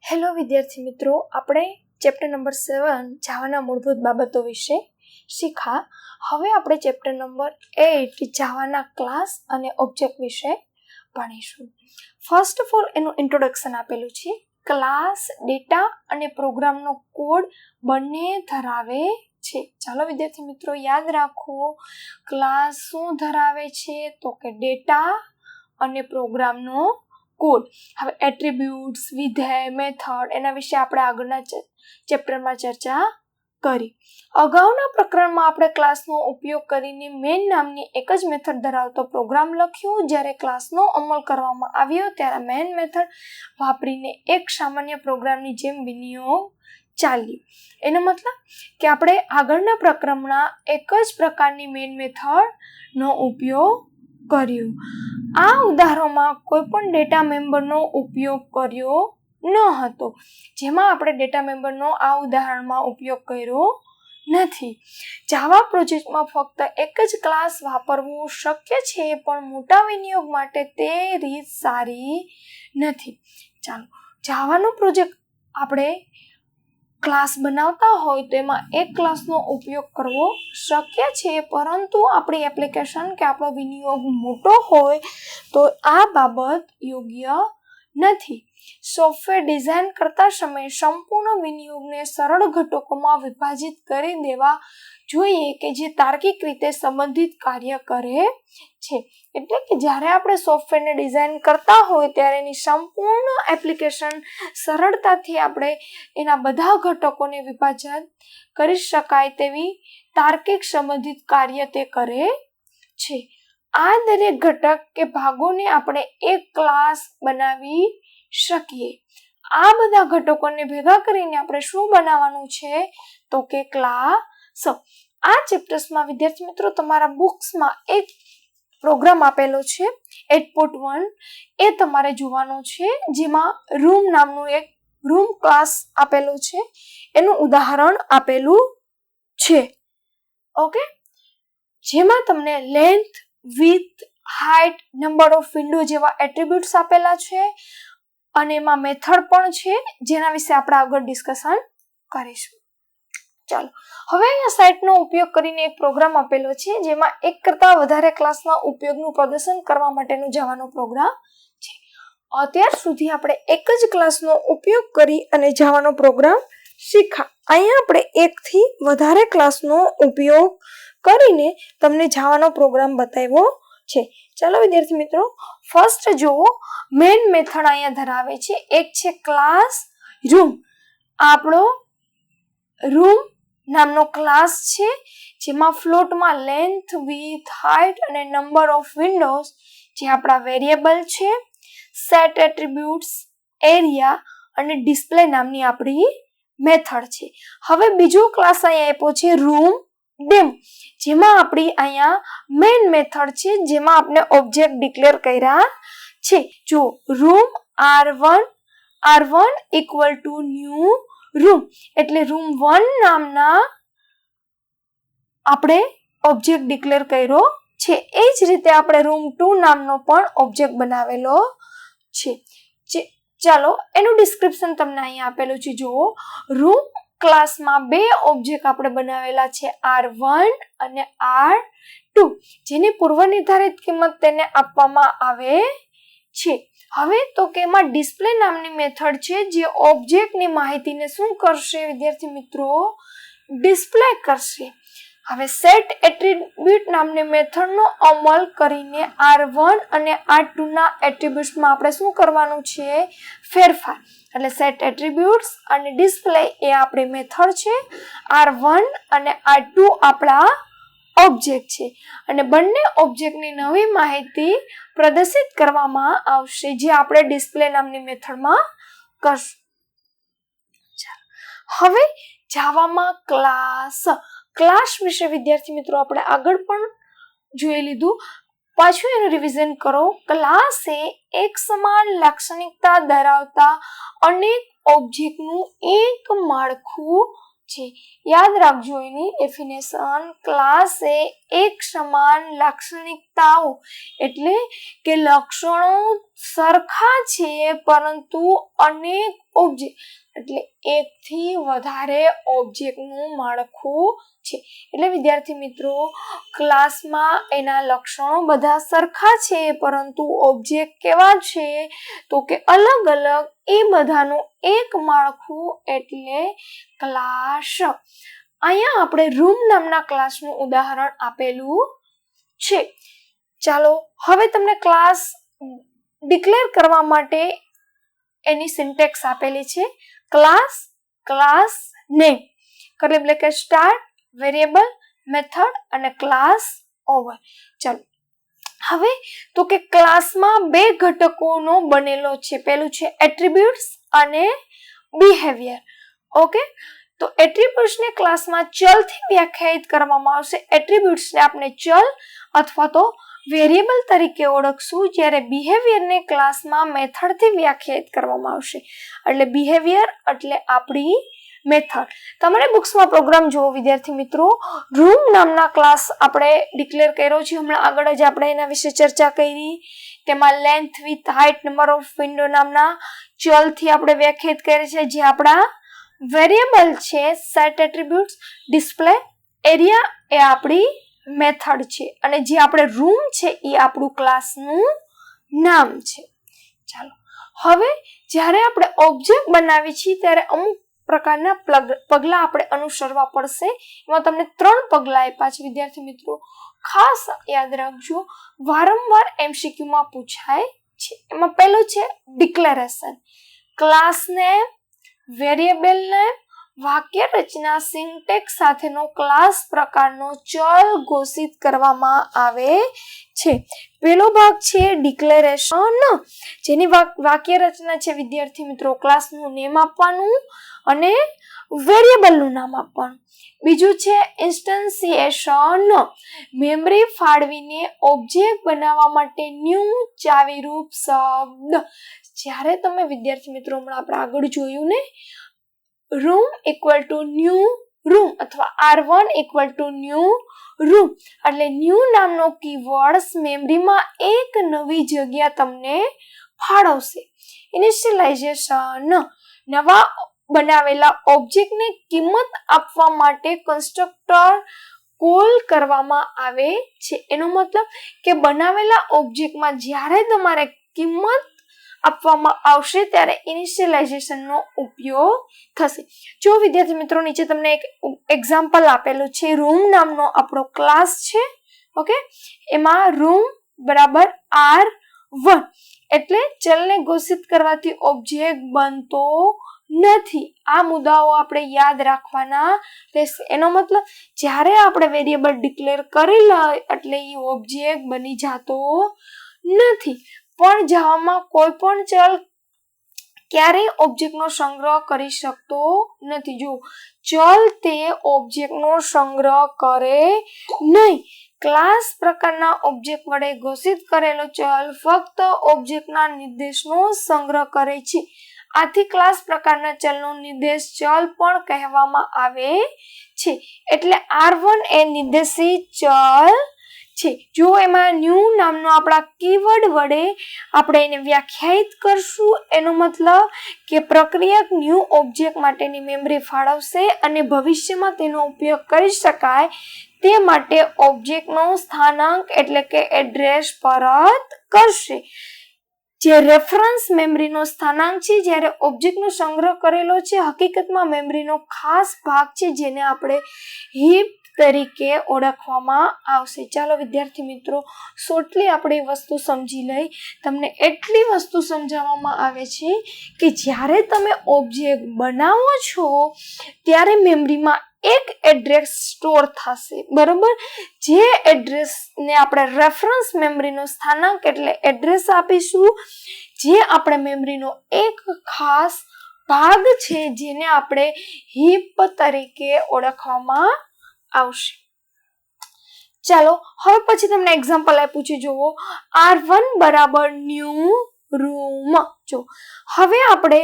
Hello વિદ્યાર્થી મિત્રો, આપણે ચેપ્ટર નંબર 7 જાવાના મૂળભૂત બાબતો વિશે શીખા. હવે આપણે ચેપ્ટર નંબર 8 જાવાના ક્લાસ અને ઓબ્જેક્ટ વિશે ભણીશું. ફર્સ્ટ ઓફ ઓલ એનું ઇન્ટ્રોડક્શન આપેલું છે. ક્લાસ ડેટા અને પ્રોગ્રામનો કોડ બંને ધરાવે છે. ચાલો વિદ્યાર્થી મિત્રો યાદ રાખો, ક્લાસ શું ધરાવે છે તો કે ડેટા અને પ્રોગ્રામનો કોડ. હવે એટ્રીબ્યુટ્સ, વિધેય, મેથડ એના વિશે આપણે આગળના ચેપ્ટરમાં ચર્ચા કરી. અગાઉના પ્રકરણમાં આપણે ક્લાસનો ઉપયોગ કરીને મેઇન નામની એક જ મેથડ ધરાવતો પ્રોગ્રામ લખ્યો. જ્યારે ક્લાસનો અમલ કરવામાં આવ્યો ત્યારે મેઇન મેથડ વાપરીને એક સામાન્ય પ્રોગ્રામની જેમ વિનિયોગ ચાલ્યું. એનો મતલબ કે આપણે આગળના પ્રકરણમાં એક જ પ્રકારની મેઇન મેથડનો ઉપયોગ કર્યો. આ ઉદાહરણમાં કોઈ પણ ડેટા મેમ્બરનો ઉપયોગ કર્યો ન હતો. જેમાં આપણે ડેટા મેમ્બરનો આ ઉદાહરણમાં ઉપયોગ કર્યો નથી. જાવા પ્રોજેક્ટમાં ફક્ત એક જ ક્લાસ વાપરવું શક્ય છે, પણ મોટા વિનિયોગ માટે તે રીત સારી નથી. ચાલો, જાવાનો પ્રોજેક્ટ આપણે ક્લાસ બનાવતા હોય તો એમાં એક ક્લાસનો ઉપયોગ કરવો શક્ય છે, પરંતુ આપણી એપ્લિકેશન કે આપણો વિનિયોગ મોટો હોય તો આ બાબત યોગ્ય નથી. સોફ્ટવેર ડિઝાઇન કરતા સમયે સંપૂર્ણ વિનિયોગને સરળ ઘટકોમાં વિભાજિત કરી દેવા જોઈએ કે જે તાર્કિક રીતે સંબંધિત કાર્ય કરે છે. એટલે કે જ્યારે આપણે સોફ્ટવેરને ડિઝાઇન કરતા હોય ત્યારે એની સંપૂર્ણ એપ્લિકેશન સરળતાથી આપણે એના બધા ઘટકોને વિભાજન કરી શકાય તેવી તાર્કિક સંબંધિત કાર્ય તે કરે છે. આ દરેક ઘટક કે ભાગોને આપણે એક ક્લાસ બનાવી શકીએ. આ બધા ઘટકોને ભેગા કરીને આપણે શું બનાવવાનું છે તો કે ક્લાસ. આ ચેપ્ટર્સમાં વિદ્યાર્થી મિત્રો તમારા બુક્સમાં એક પ્રોગ્રામ આપેલો છે 8.1, એ તમારે જોવાનો છે. જેમાં રૂમ નામનું એક રૂમ ક્લાસ આપેલો છે, એનું ઉદાહરણ આપેલું છે. ઓકે, જેમાં તમને length, width, height, number of window જેવા એટ્રીબ્યુટ્સ આપેલા છે અને એમાં મેથડ પણ છે, જેના વિશે આપણે આગળ ડિસ્કશન કરીશું. ચાલો, હવે અહીંયા સાઇટનો ઉપયોગ કરીને એક પ્રોગ્રામ આપેલો છે, જેમાં એક કરતાં વધારે ક્લાસના ઉપયોગનું પ્રદર્શન કરવા માટેનો જાવાનો પ્રોગ્રામ છે. અત્યાર સુધી આપણે એક જ ક્લાસનો ઉપયોગ કરી અને જાવાનો પ્રોગ્રામ શીખા. અહીંયા આપણે એકથી વધારે ક્લાસનો ઉપયોગ કરીને તમને જાવાનો પ્રોગ્રામ બતાવ્યો છે. ચાલો વિદ્યાર્થી મિત્રો, ફર્સ્ટ જુઓ, મેઇન મેથડ અહીંયા ધરાવે છે. એક છે ક્લાસ રૂમ. આપણો રૂમ નામનો ક્લાસ છે, જેમાં ફ્લોટમાં લેન્થ, વિડ્થ, હાઇટ અને નંબર ઓફ વિન્ડોઝ જે આપણા વેરિયેબલ છે, સેટ એટ્રીબ્યુટ્સ, એરિયા અને ડિસ્પ્લે નામની આપણી મેથડ છે. હવે બીજો ક્લાસ અહીંયા આપ્યો છે રૂમ ડીમ, જેમાં આપણી અહીંયા મેઇન મેથડ છે, જેમાં આપણે ઓબ્જેક્ટ ડિક્લેર કર્યા છે. જો room R1 equal to new room, એટલે રૂમ 1 નામના આપણે ઓબ્જેક્ટ ડિક્લેર કર્યો છે. એ જ રીતે આપણે રૂમ 2 નામનો પણ ઓબ્જેક્ટ બનાવેલો છે. ચાલો, એનું ડિસ્ક્રિપ્શન તમને અહીંયા આપેલું છે. જુઓ, રૂમ ક્લાસમાં બે ઓબ્જેક્ટ આપણે બનાવેલા છે, R1 અને R2, જેની પૂર્વ નિર્ધારિત કિંમત તેને આપવામાં આવે છે. હવે તો કે એમાં ડિસ્પ્લે નામની મેથડ છે, જે ઓબ્જેક્ટની માહિતીને શું કરશે વિદ્યાર્થી મિત્રો? ડિસ્પ્લે કરશે. હવે સેટ એટ્રીબ્યુટ નામની મેથડનો અમલ કરીને R1 અને R2 ના એટ્રીબ્યુટ્સમાં આપણે શું કરવાનું છે? ફેરફાર. એટલે સેટ એટ્રીબ્યુટ્સ અને ડિસ્પ્લે એ આપણી મેથડ છે. R1 અને R2 આપણા ઓબ્જેક્ટ છે અને બંને ઓબ્જેક્ટની નવી માહિતી પ્રદર્શિત કરવામાં આવશે, જે આપણે ડિસ્પ્લે નામની મેથડમાં કરશું. હવે જાવામાં ક્લાસ વિશે વિદ્યાર્થી મિત્રો આપણે આગળ પણ જોઈ લીધું. પાછું એનું રિવિઝન કરો. ક્લાસ એ એક સમાન લાક્ષણિકતા ધરાવતા અનેક ઓબ્જેક્ટનું એક માળખું છે. યાદ રાખજો એની ડેફિનેશન. ક્લાસ એ એક સમાન લાક્ષણિકતાઓ એટલે કે લક્ષણો સરખા છે પરંતુ અનેક ઓબ્જેક્ટ એટલે એકથી વધારે ઓબ્જેક્ટનું માળખું છે. એટલે વિદ્યાર્થી મિત્રો ક્લાસમાં એના લક્ષણો બધા સરખા છે પરંતુ ઓબ્જેક્ટ કેવા છે તો કે અલગ અલગ, એ બધાનું એક માળખું એટલે ક્લાસ. અહીંયા આપણે રૂમ નામના ક્લાસનું ઉદાહરણ આપેલું છે. ચાલો હવે તમને ક્લાસ ડિક્લેર કરવા માટે એની સિન્ટેક્સ આપેલી છે. Class, class name, curly bracket start, variable, method અને ક્લાસ ઓવર. ચાલો હવે તો કે ક્લાસમાં બે ઘટકોનો બનેલો છે. પહેલું છે એટ્રીબ્યુટ્સ અને બિહેવિયર. ઓકે, તો એટ્રીબ્યુટ્સને ક્લાસમાં ચલથી વ્યાખ્યાયિત કરવામાં આવશે. એટ્રીબ્યુટ્સને આપણે ચલ અથવા તો વેરિયેબલ તરીકે ઓળખશું, જ્યારે બિહેવિયરને ક્લાસમાં મેથડથી વ્યાખ્યાયિત કરવામાં આવશે. એટલે બિહેવિયર એટલે આપણી મેથડ. તમારે બુક્સમાં પ્રોગ્રામ જોવો વિદ્યાર્થી મિત્રો. રૂમ નામના ક્લાસ આપણે ડિક્લેર કર્યો છે. હમણાં આગળ જ આપણે એના વિશે ચર્ચા કરી. તેમાં length, with, height, number of window નામના ચલથી આપણે વ્યાખ્યાયિત કરી છે, જે આપણા વેરિયેબલ છે. સેટ એટ્રીબ્યુટ્સ, ડિસ્પ્લે એરિયા એ આપણી મેથડ છે અને જે આપણે રૂમ છે એ આપણું ક્લાસનું નામ છે. ચાલો હવે જ્યારે આપણે ઓબ્જેક્ટ બનાવીએ છીએ ત્યારે અમુક પ્રકારના પગલાં આપણે અનુસરવા પડશે. એમાં તમને 3 પગલાં આપ્યા છે વિદ્યાર્થી મિત્રો, ખાસ યાદ રાખજો, વારંવાર MCQમાં પૂછાય છે. એમાં પહેલું છે ડિક્લેરેશન. ક્લાસને, વેરિયેબલને, વાક્ય રચના, સિન્ટેક્સ સાથેનો ક્લાસ પ્રકારનો ચલ ઘોષિત કરવામાં આવે છે. પહેલો ભાગ છે ડિક્લેરેશન, જેની વાક્ય રચના છે વિદ્યાર્થી મિત્રો ક્લાસનું નેમ આપવાનું અને વેરિયેબલનું નામ આપવાનું. બીજું છે ઇન્સ્ટન્સિએશન, મેમરી ફાળવીને ઓબ્જેક્ટ બનાવવા માટે ન્યૂ ચાવીરૂપ શબ્દ. જ્યારે તમે વિદ્યાર્થી મિત્રો હમણાં આપણે આગળ જોયું ને, room equal to new room અથવા R1 equal to new room, એટલે ન્યૂ નામનો કીવર્ડ્સ મેમરીમાં એક નવી જગ્યા તમને ફાળવશે. ઇનિશિયલાઇઝેશન, નવા બનાવેલા ઓબ્જેક્ટને કિંમત આપવા માટે કન્સ્ટ્રક્ટર કોલ કરવામાં આવે છે. એનો મતલબ કે બનાવેલા ઓબ્જેક્ટમાં જ્યારે તમારે કિંમત આપવામાં આવશે ત્યારે ઇનિશિયલાઇઝેશનનો ઉપયોગ થશે. જો વિદ્યાર્થી મિત્રો નીચે તમને એક એક્ઝામ્પલ આપેલું છે. રૂમ નામનો આપણો ક્લાસ છે. ઓકે, એમાં રૂમ બરાબર R1 એટલે ચલને ઘોષિત કરવાથી ઓબ્જેક્ટ બનતો નથી. આ મુદ્દાઓ આપણે યાદ રાખવાના રહેશે. એનો મતલબ જ્યારે આપણે વેરિયેબલ ડિક્લેર કરી લઈએ એટલે એ ઓબ્જેક્ટ બની જતો નથી. પણ જાવામાં કોઈ પણ ચલ ક્યારેય ઓબ્જેક્ટનો સંગ્રહ કરી શકતો નથી. જો ચલ તે ઓબ્જેક્ટનો સંગ્રહ કરે નહીં. ક્લાસ પ્રકારના ઓબ્જેક્ટ વડે ઘોષિત કરેલો ચલ ફક્ત ઓબ્જેક્ટના નિર્દેશનો સંગ્રહ કરે છે. આથી ક્લાસ પ્રકારના ચલનો નિર્દેશ ચલ પણ કહેવામાં આવે છે. એટલે R1 એ નિર્દેશિત ચલ છે. જો એમાં ન્યૂ નામનો આપણા કીવર્ડ વડે આપણે એને વ્યાખ્યાયિત કરશું, એનો મતલબ કે પ્રક્રિયક ન્યૂ ઓબ્જેક્ટ માટેની મેમરી ફાળવશે અને ભવિષ્યમાં તેનો ઉપયોગ કરી શકાય તે માટે ઓબ્જેક્ટનો સ્થાનાંક એટલે કે એડ્રેસ પરત કરશે. જે રેફરન્સ મેમરીનો સ્થાનાંક છે, જ્યારે ઓબ્જેક્ટનો સંગ્રહ કરેલો છે હકીકતમાં મેમરીનો ખાસ ભાગ છે, જેને આપણે હીપ તરીકે ઓળખવામાં આવશે. ચાલો વિદ્યાર્થી મિત્રો શોર્ટલી આપણે વસ્તુ સમજી લઈ. તમને એટલી વસ્તુ સમજાવવામાં આવે છે કે જ્યારે તમે ઓબ્જેક્ટ બનાવો છો ત્યારે મેમરીમાં એક એડ્રેસ સ્ટોર થશે, બરોબર. જે એડ્રેસને આપણે રેફરન્સ મેમરીનો સ્થાનાંક એટલે એડ્રેસ આપીશું, જે આપણે મેમરીનો એક ખાસ ભાગ છે, જેને આપણે હીપ તરીકે ઓળખવામાં આવશે. ચાલો હવે પછી તમને એક્ઝામ્પલ આપ્યું છે. જુઓ, R1 બરાબર ન્યૂ રૂમ. જો હવે આપણે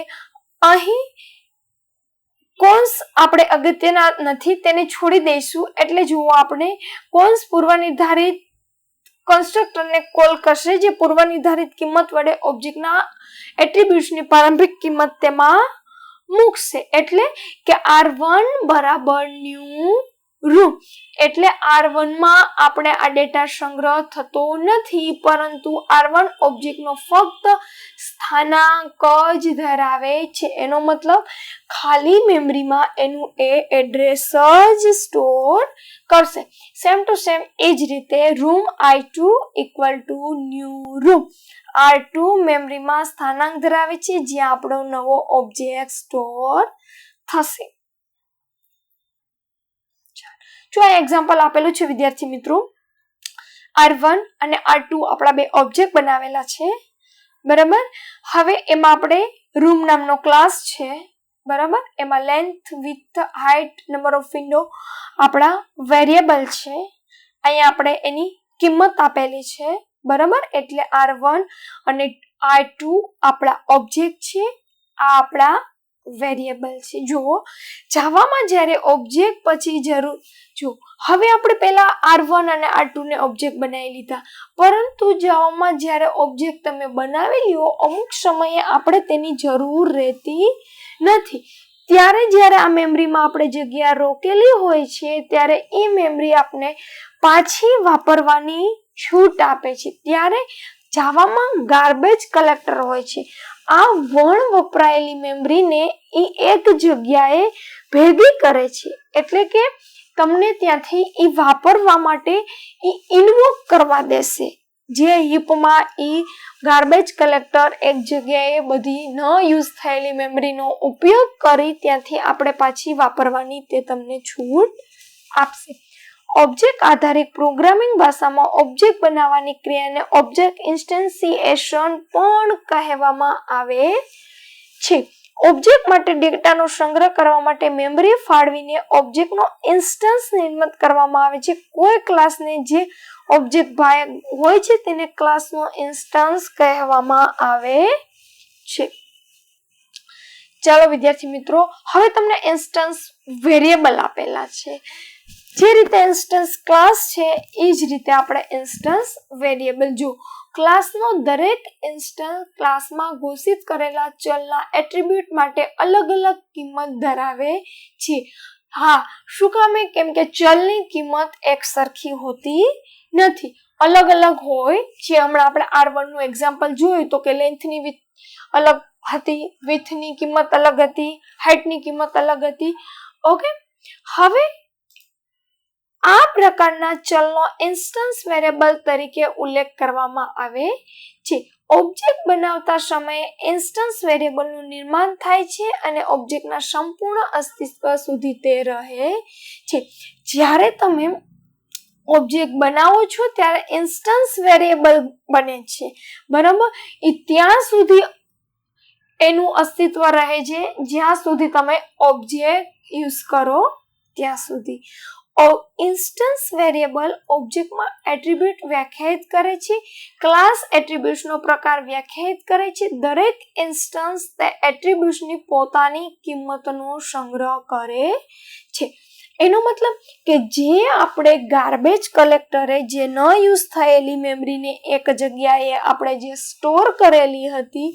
અહીં કોન્સ આપણે અગત્યના નથી, તેને છોડી દઈશું. એટલે જુઓ, આપણે કોન્સ પૂર્વ નિર્ધારિત કન્સ્ટ્રક્ટરને કોલ કરશે, જે પૂર્વ નિર્ધારિત કિંમત વડે ઓબ્જેક્ટના એટ્રીબ્યુટ્સની પ્રારંભિક કિંમત તેમાં મૂકશે. એટલે કે r1 બરાબર ન્યૂ રૂમ. એટલે r1 માં આપણે આ ડેટા સંગ્રહ થતો નથી, પરંતુ r1 ઓબ્જેક્ટનો ફક્ત સ્થાનાંક જ ધરાવે છે. એનો મતલબ ખાલી મેમરીમાં એનું એ એડ્રેસ જ સ્ટોર કરશે. સેમ ટુ સેમ એ જ રીતે room i2 equal to new room. r2 મેમરીમાં સ્થાનાંક ધરાવે છે, જ્યાં આપણો નવો ઓબ્જેક્ટ સ્ટોર થશે. જો આ એક્ઝામ્પલ આપેલું છે વિદ્યાર્થી મિત્રો, r1 અને r2 આપણા બે ઓબ્જેક્ટ બનાવેલા છે, બરાબર. હવે એમાં આપણે રૂમ નામનો ક્લાસ છે, બરાબર. એમાં length, width, height, number of window આપણા વેરિયેબલ છે. અહીંયા આપણે એની કિંમત આપેલી છે, બરાબર. એટલે r1 અને r2 આપણા ઓબ્જેક્ટ છે, આ આપણા વેરિયેબલ છે. જુઓ, જાવામાં જ્યારે ઓબ્જેક્ટ પછી જરૂર, જો હવે આપણે પહેલા r1 અને r2 ને ઓબ્જેક્ટ બનાવી લીધા, પરંતુ જાવામાં જ્યારે ઓબ્જેક્ટ તમે બનાવી લ્યો, અમુક સમયે આપણે તેની જરૂર રહેતી નથી. ત્યારે જ્યારે આ મેમરીમાં આપણે જગ્યા રોકેલી હોય છે, ત્યારે એ મેમરી આપણે પાછી વાપરવાની છૂટ આપે છે. ત્યારે જાવામાં ગાર્બેજ કલેક્ટર હોય છે. આ વણ વપરાયેલી મેમરીને એ એક જગ્યાએ ભેગી કરે છે. એટલે કે તમને ત્યાંથી એ વાપરવા માટે એ ઇન્વોક કરવા દેશે. જે હીપમાં એ ગાર્બેજ કલેક્ટર એક જગ્યાએ બધી ન યુઝ થયેલી મેમરીનો ઉપયોગ કરી ત્યાંથી આપણે પાછી વાપરવાની તે તમને છૂટ આપશે. ઓબ્જેક્ટ આધારિત પ્રોગ્રામિંગ ભાષામાં ઓબ્જેક્ટ બનાવવાની ક્રિયાને ઓબ્જેક્ટ ઇન્સ્ટેન્સિએશન પણ કહેવામાં આવે છે. ઓબ્જેક્ટ માટે ડેટાનો સંગ્રહ કરવા માટે મેમરી ફાળવીને ઓબ્જેક્ટનો ઇન્સ્ટન્સ નિર્મિત કરવામાં આવે છે. કોઈ ક્લાસને જે ઓબ્જેક્ટ ભાગ હોય છે તેને ક્લાસનો ઇન્સ્ટન્સ કહેવામાં આવે છે. ચાલો વિદ્યાર્થી મિત્રો, હવે તમને ઇન્સ્ટન્સ વેરિયેબલ આપેલા છે. જે રીતે ઇન્સ્ટન્સ ક્લાસ છે એ જ રીતે આપણે ઇન્સ્ટન્સ વેરિયેબલ. જો ક્લાસનો દરેક ઇન્સ્ટન્સ ક્લાસમાં ઘોષિત કરેલા ચલના એટ્રીબ્યુટ માટે અલગ અલગ કિંમત ધરાવે છે. હા, શું કામે? કેમ કે ચલની કિંમત એક સરખી હોતી નથી, અલગ અલગ હોય છે. હમણાં આપણે r1 નું એક્ઝામ્પલ જોયું તો કે લેન્થની અલગ હતી, વિડ્થની કિંમત અલગ હતી, હાઇટની કિંમત અલગ હતી. ઓકે, હવે આ પ્રકારના ચલનો ઇન્સ્ટન્સ વેરિયેબલ તરીકે ઉલ્લેખ કરવામાં આવે છે. ઓબ્જેક્ટ બનાવતા સમયે ઇન્સ્ટન્સ વેરિયેબલનું નિર્માણ થાય છે અને ઓબ્જેક્ટના સંપૂર્ણ અસ્તિત્વ સુધી તે રહે છે. જ્યારે તમે ઓબ્જેક્ટ બનાવો છો ત્યારે ઇન્સ્ટન્સ વેરિયેબલ બને છે, બરાબર. એ ત્યાં સુધી એનું અસ્તિત્વ રહે છે જ્યાં સુધી તમે ઓબ્જેક્ટ યુઝ કરો ત્યાં સુધી. ઇન્સ્ટન્સ વેરિયેબલ ઓબ્જેક્ટમાં એટ્રીબ્યુટ વ્યાખ્યાયિત કરે છે, ક્લાસ એટ્રીબ્યુટ્સનો પ્રકાર વ્યાખ્યાયિત કરે છે. દરેક ઇન્સ્ટન્સ તે એટ્રીબ્યુટ્સની પોતાની કિંમતનો સંગ્રહ કરે છે. એનો મતલબ કે જે આપણે ગાર્બેજ કલેક્ટરે જે ન યુઝ થયેલી મેમરીને એક જગ્યાએ આપણે જે સ્ટોર કરેલી હતી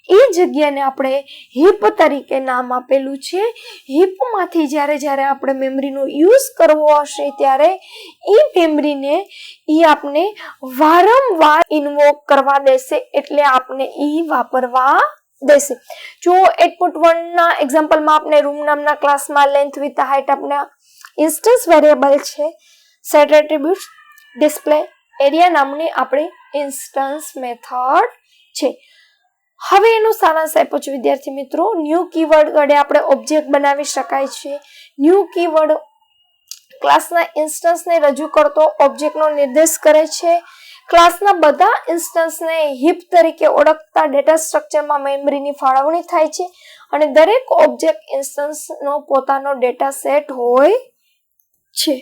એ જગ્યાને આપણે હીપ તરીકે નામ આપેલું છે. હીપમાંથી જ્યારે આપણે મેમરીનો યુઝ કરવો હશે ત્યારે એ મેમરીને આપણે વારંવાર ઇન્વોક કરવા દેશે, એટલે આપણે વાપરવા દેશે. જો 8.1 ના એક્ઝામ્પલમાં આપણે રૂમ નામના ક્લાસમાં લેન્થ, વિડ્થ, હાઇટ આપણા ઇન્સ્ટન્સ વેરિયેબલ છે. સેટ એટ્રીબ્યુટ્સ, ડિસ્પ્લે એરિયા નામની આપણી ઇન્સ્ટન્સ મેથડ છે. હવે એનું સારાંશ આપ્યો છે વિદ્યાર્થી મિત્રો. ન્યૂ કીવર્ડ વડે આપણે ઓબ્જેક્ટ બનાવી શકાય છે. ન્યૂ કીવર્ડ ક્લાસના ઇન્સ્ટન્સને રજૂ કરતો ઓબ્જેક્ટનો નિર્દેશ કરે છે. ક્લાસના બધા ઇન્સ્ટન્સને હીપ તરીકે ઓળખતા ડેટા સ્ટ્રક્ચરમાં મેમરીની ફાળવણી થાય છે અને દરેક ઓબ્જેક્ટ ઇન્સ્ટન્સનો પોતાનો ડેટા સેટ હોય છે.